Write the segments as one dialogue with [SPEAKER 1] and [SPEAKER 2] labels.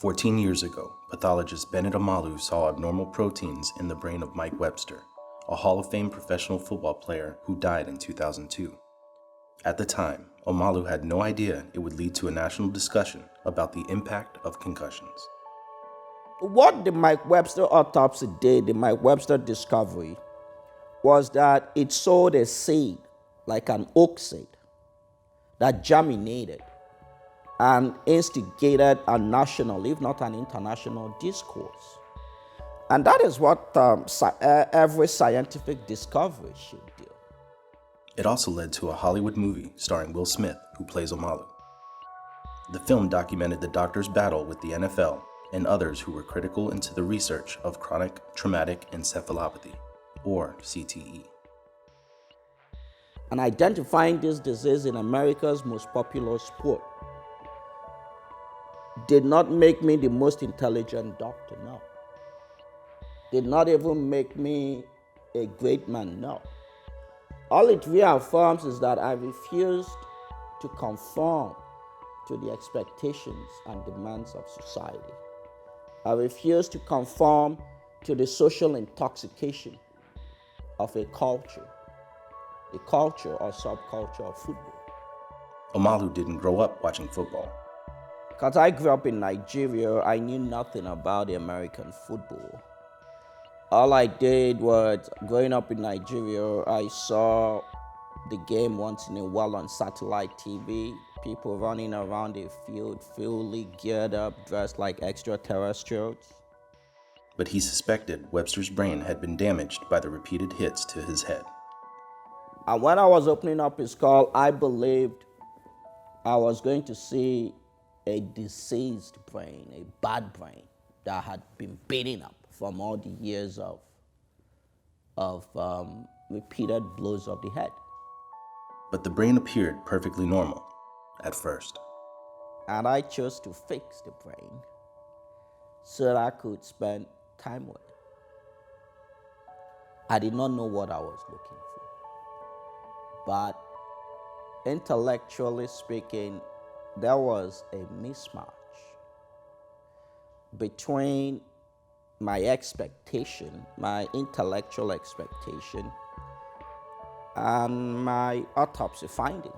[SPEAKER 1] 14 years ago, pathologist Bennet Omalu saw abnormal proteins in the brain of Mike Webster, a Hall of Fame professional football player who died in 2002. At the time, Omalu had no idea it would lead to a national discussion about the impact of concussions.
[SPEAKER 2] What the Mike Webster autopsy did, the Mike Webster discovery, was that it sowed a seed, like an oak seed, that germinated and instigated a national, if not an international, discourse. And that is what every scientific discovery should do.
[SPEAKER 1] It also led to a Hollywood movie starring Will Smith, who plays Omalu. The film documented the doctor's battle with the NFL and others who were critical into the research of chronic traumatic encephalopathy, or CTE.
[SPEAKER 2] And identifying this disease in America's most popular sport did not make me the most intelligent doctor, no. Did not even make me a great man, no. All it reaffirms is that I refused to conform to the expectations and demands of society. I refused to conform to the social intoxication of a culture, the culture or subculture of football.
[SPEAKER 1] Omalu didn't grow up watching football.
[SPEAKER 2] Because I grew up in Nigeria, I knew nothing about the American football. All I did was, growing up in Nigeria, I saw the game once in a while on satellite TV, people running around the field, fully geared up, dressed like extraterrestrials.
[SPEAKER 1] But he suspected Webster's brain had been damaged by the repeated hits to his head.
[SPEAKER 2] And when I was opening up his skull, I believed I was going to see a diseased brain, a bad brain that had been beaten up from all the years of repeated blows of the head.
[SPEAKER 1] But the brain appeared perfectly normal at first.
[SPEAKER 2] And I chose to fix the brain so that I could spend time with it. I did not know what I was looking for. But intellectually speaking, there was a mismatch between my expectation, my intellectual expectation, and my autopsy finding.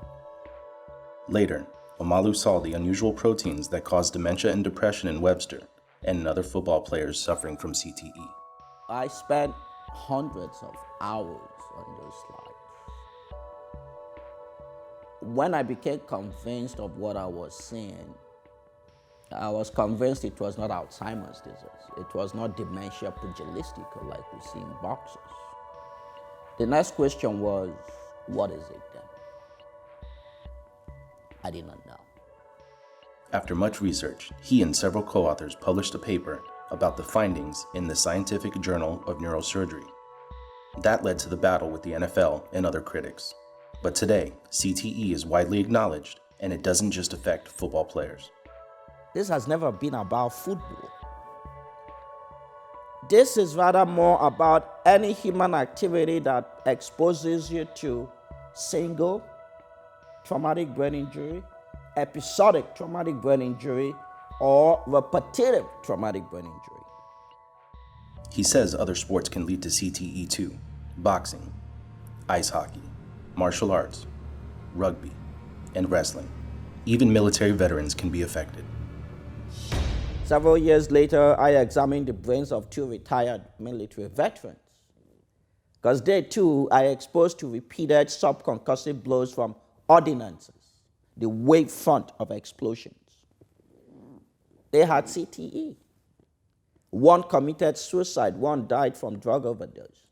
[SPEAKER 1] Later, Omalu saw the unusual proteins that caused dementia and depression in Webster and in other football players suffering from CTE.
[SPEAKER 2] I spent hundreds of hours on those slides. When I became convinced of what I was seeing, I was convinced it was not Alzheimer's disease. It was not dementia pugilistica like we see in boxers. The next question was, what is it then? I did not know.
[SPEAKER 1] After much research, he and several co-authors published a paper about the findings in the Scientific Journal of Neurosurgery. That led to the battle with the NFL and other critics. But today, CTE is widely acknowledged, and it doesn't just affect football players.
[SPEAKER 2] This has never been about football. This is rather more about any human activity that exposes you to single traumatic brain injury, episodic traumatic brain injury, or repetitive traumatic brain injury.
[SPEAKER 1] He says other sports can lead to CTE too: boxing, ice hockey, martial arts, rugby, and wrestling. Even military veterans can be affected.
[SPEAKER 2] Several years later, I examined the brains of 2 retired military veterans, because they too are exposed to repeated subconcussive blows from ordnances, the wave front of explosions. They had CTE. One committed suicide, one died from drug overdose.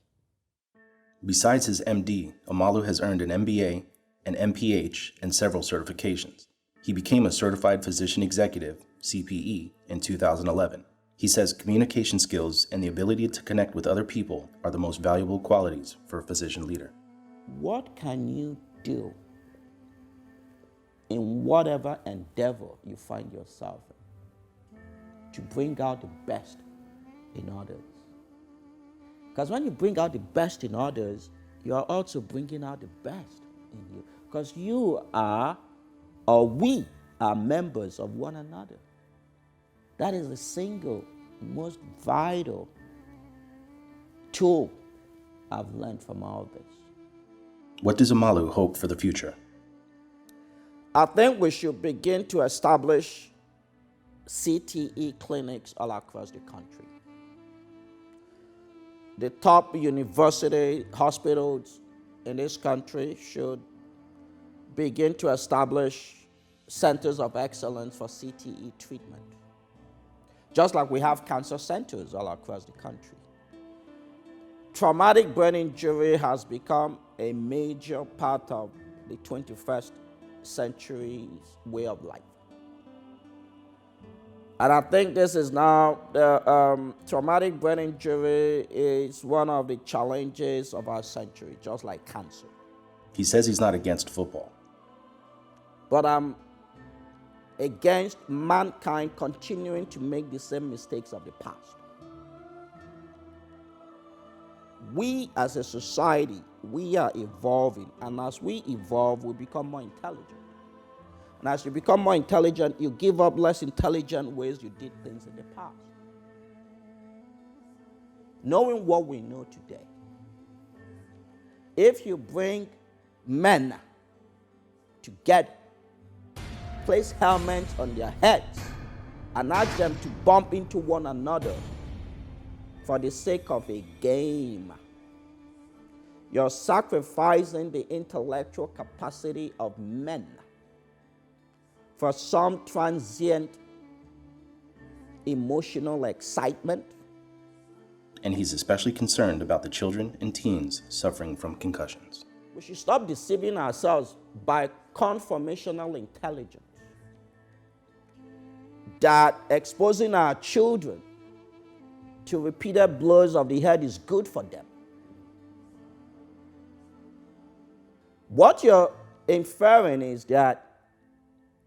[SPEAKER 1] Besides his MD, Omalu has earned an MBA, an MPH, and several certifications. He became a certified physician executive, CPE, in 2011. He says communication skills and the ability to connect with other people are the most valuable qualities for a physician leader.
[SPEAKER 2] What can you do in whatever endeavor you find yourself in to bring out the best in others? Because when you bring out the best in others, you are also bringing out the best in you. Because you are, or we are members of one another. That is the single most vital tool I've learned from all this.
[SPEAKER 1] What does Omalu hope for the future?
[SPEAKER 2] I think we should begin to establish CTE clinics all across the country. The top university hospitals in this country should begin to establish centers of excellence for CTE treatment, just like we have cancer centers all across the country. Traumatic brain injury has become a major part of the 21st century's way of life. And I think this is now, traumatic brain injury is one of the challenges of our century, just like cancer.
[SPEAKER 1] He says he's not against football.
[SPEAKER 2] But I'm against mankind continuing to make the same mistakes of the past. We as a society, we are evolving, and as we evolve, we become more intelligent. And as you become more intelligent, you give up less intelligent ways you did things in the past. Knowing what we know today, if you bring men together, place helmets on their heads, and ask them to bump into one another for the sake of a game, you're sacrificing the intellectual capacity of men for some transient emotional excitement.
[SPEAKER 1] And he's especially concerned about the children and teens suffering from concussions.
[SPEAKER 2] We should stop deceiving ourselves by conformational intelligence, that exposing our children to repeated blows of the head is good for them. What you're inferring is that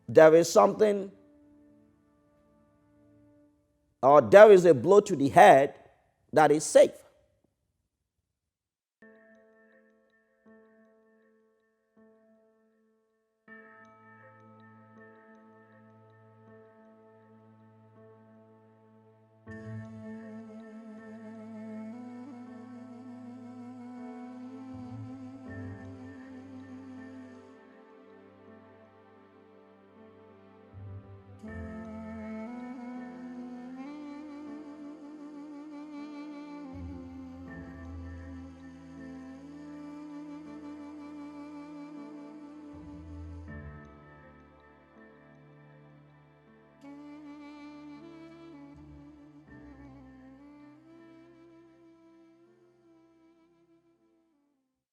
[SPEAKER 2] there is something, or there is a blow to the head that is safe.